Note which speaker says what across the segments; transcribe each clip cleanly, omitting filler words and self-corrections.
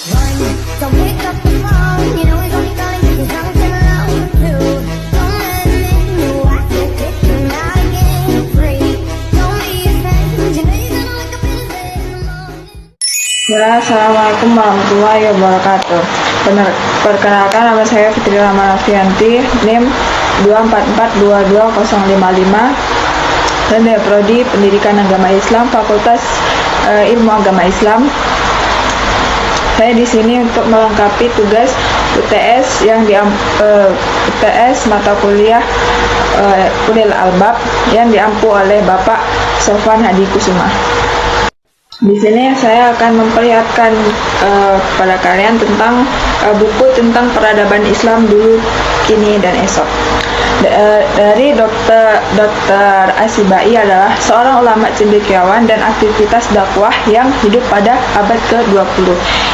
Speaker 1: Don't pick up the phone, you know it's only calling 'cause I'm feeling low too. Don't let it you I can't get you out again free. Don't be afraid, you know you're gonna wake up in the bed in the morning.
Speaker 2: Assalamualaikum warahmatullahi wabarakatuh. Perkenalkan, nama saya Fitri Rahma Novianti, NIM 244220055 dan dari Prodi Pendidikan Agama Islam, Fakultas Ilmu Agama Islam. Saya di sini untuk melengkapi tugas UTS yang UTS mata kuliah Ulil Albab yang diampu oleh Bapak Sofwan Hadi Kusuma. Di sini saya akan memperlihatkan pada kalian tentang buku tentang peradaban Islam dulu, kini, dan esok. Dari Dr. Asibai adalah seorang ulama cendekiawan dan aktivitas dakwah yang hidup pada abad ke-20.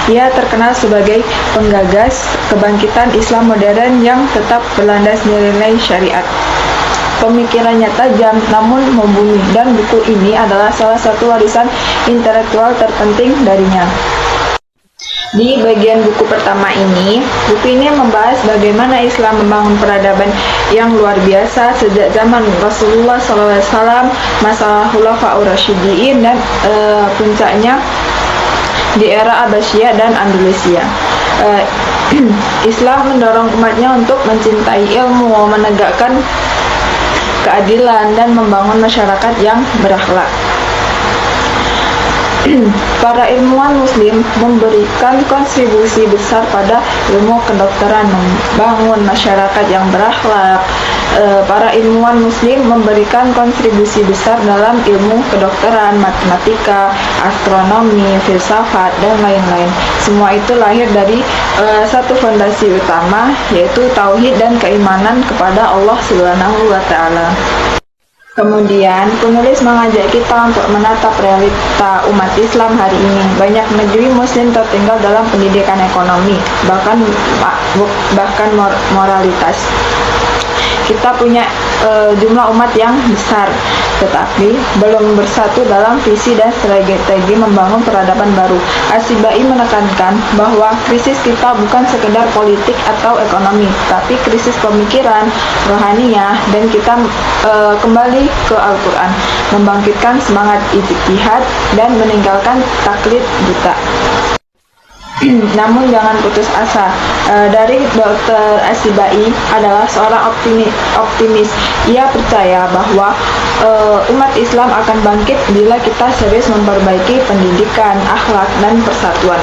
Speaker 2: Ia terkenal sebagai penggagas kebangkitan Islam modern yang tetap berlandas nilai syariat. Pemikirannya tajam namun membumi, dan buku ini adalah salah satu warisan intelektual terpenting darinya. Di bagian buku pertama ini, buku ini membahas bagaimana Islam membangun peradaban yang luar biasa sejak zaman Rasulullah SAW, masa Khulafaur Rasyidin, dan puncaknya di era Abbasiyah dan Andalusia. Islam mendorong umatnya untuk mencintai ilmu, menegakkan keadilan, dan membangun masyarakat yang berakhlak. Para ilmuwan muslim memberikan kontribusi besar pada ilmu kedokteran, membangun masyarakat yang berakhlak. Para ilmuwan muslim memberikan kontribusi besar dalam ilmu kedokteran, matematika, astronomi, filsafat, dan lain-lain. Semua itu lahir dari satu fondasi utama, yaitu tauhid dan keimanan kepada Allah Subhanahu wa Ta'ala. Kemudian, penulis mengajak kita untuk menatap realita umat Islam hari ini. Banyak negeri muslim tertinggal dalam pendidikan ekonomi, bahkan moralitas. Kita punya jumlah umat yang besar, tetapi belum bersatu dalam visi dan strategi membangun peradaban baru. Asibai menekankan bahwa krisis kita bukan sekedar politik atau ekonomi, tapi krisis pemikiran, rohaniyah, dan kita kembali ke Al-Quran, membangkitkan semangat ijtihad dan meninggalkan taklid buta. Namun jangan putus asa. Dari Dr. Asibai adalah seorang optimis. Ia percaya bahwa umat Islam akan bangkit bila kita serius memperbaiki pendidikan, akhlak, dan persatuan.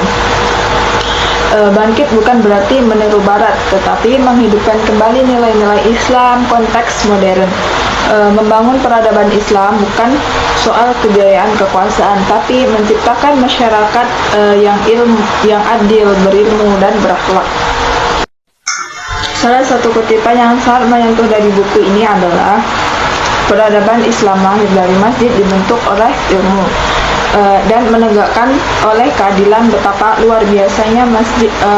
Speaker 2: Bangkit bukan berarti meniru Barat, tetapi menghidupkan kembali nilai-nilai Islam konteks modern. Membangun peradaban Islam bukan soal kejayaan kekuasaan, tapi menciptakan masyarakat yang adil, berilmu, dan berakhlak. Salah satu kutipan yang sangat menyentuh dari buku ini adalah peradaban Islam lahir dari masjid, dibentuk oleh ilmu, dan menegakkan oleh keadilan. Betapa luar biasanya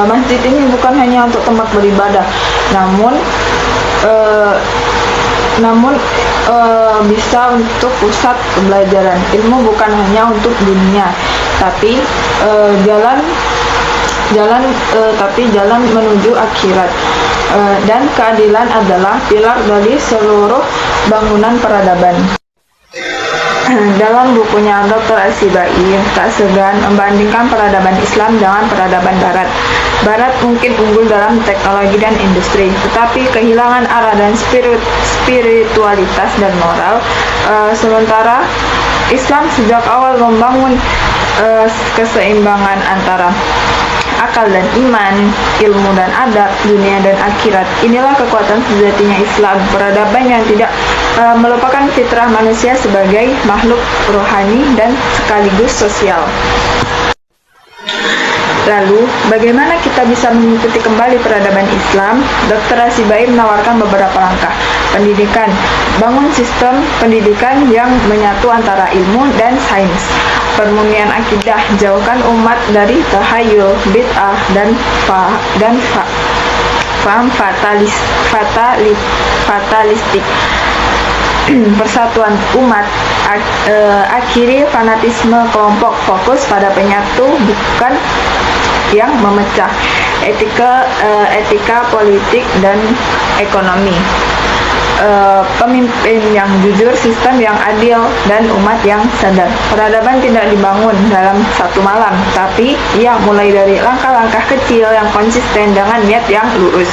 Speaker 2: masjid ini bukan hanya untuk tempat beribadah, namun bisa untuk pusat pembelajaran ilmu, bukan hanya untuk dunia, tapi jalan menuju akhirat. Dan keadilan adalah pilar dari seluruh bangunan peradaban. Dalam bukunya, Dr. Asibai tak segan membandingkan peradaban Islam dengan peradaban Barat. Barat mungkin unggul dalam teknologi dan industri, tetapi kehilangan arah dan spiritualitas dan moral. Sementara Islam sejak awal membangun keseimbangan antara akal dan iman, ilmu dan adab, dunia dan akhirat. Inilah kekuatan sejatinya Islam, peradaban yang tidak melupakan fitrah manusia sebagai makhluk rohani dan sekaligus sosial. Lalu, bagaimana kita bisa mengikuti kembali peradaban Islam? Dr. Asibai menawarkan beberapa langkah. Pendidikan, bangun sistem pendidikan yang menyatu antara ilmu dan sains. Permurnian akidah, jauhkan umat dari tahayul, bid'ah, dan paham fatalistik. Persatuan umat, akhiri fanatisme kelompok, fokus pada penyatu bukan yang memecah, etika politik dan ekonomi, pemimpin yang jujur, sistem yang adil, dan umat yang sadar. Peradaban tidak dibangun dalam satu malam, tapi ia mulai dari langkah-langkah kecil yang konsisten dengan niat yang lurus.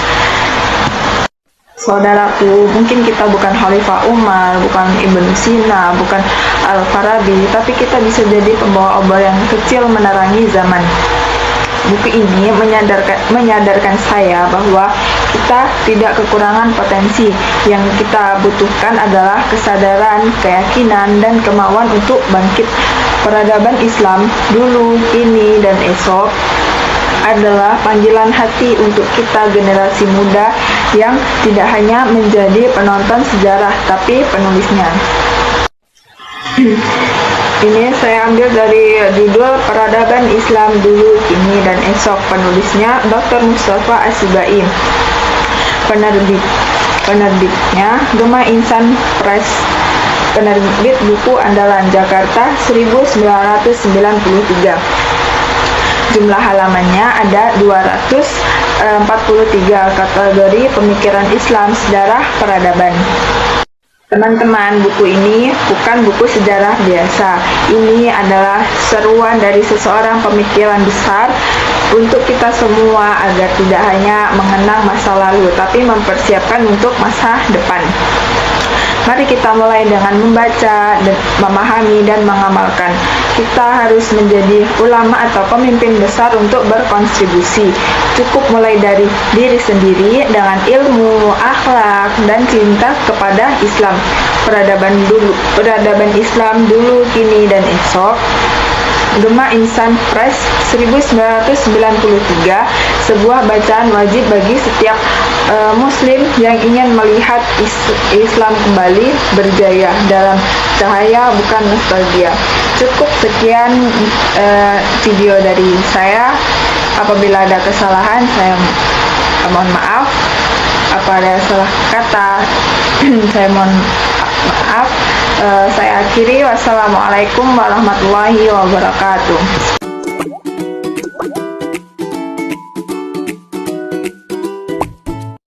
Speaker 2: Saudaraku, mungkin kita bukan Khalifah Umar, bukan Ibnu Sina, bukan Al-Farabi, tapi kita bisa jadi pembawa obor yang kecil menerangi zaman. Buku ini menyadarkan saya bahwa kita tidak kekurangan potensi. Yang kita butuhkan adalah kesadaran, keyakinan, dan kemauan untuk bangkit. Peradaban Islam dulu, kini, dan esok adalah panggilan hati untuk kita generasi muda yang tidak hanya menjadi penonton sejarah, tapi penulisnya. Ini saya ambil dari judul Peradaban Islam Dulu, Kini, dan Esok. Penulisnya Dr. Mustafa Asibai. Penerbitnya Gema Insan Press. Penerbit buku andalan Jakarta 1993. Jumlah halamannya ada 243, kategori pemikiran Islam, sejarah, peradaban. Teman-teman, buku ini bukan buku sejarah biasa. Ini adalah seruan dari seseorang pemikiran besar untuk kita semua agar tidak hanya mengenang masa lalu, tapi mempersiapkan untuk masa depan. Mari kita mulai dengan membaca, memahami, dan mengamalkan. Kita harus menjadi ulama atau pemimpin besar untuk berkontribusi. Cukup mulai dari diri sendiri dengan ilmu, akhlak, dan cinta kepada Islam. Peradaban Islam dulu, kini, dan esok. Gema Insan Press 1993, sebuah bacaan wajib bagi setiap Muslim yang ingin melihat Islam kembali berjaya dalam cahaya, bukan nostalgia. Cukup sekian video dari saya. Apabila ada kesalahan, saya mohon maaf. Apa ada salah kata, saya mohon maaf. Saya akhiri. Wassalamualaikum warahmatullahi wabarakatuh.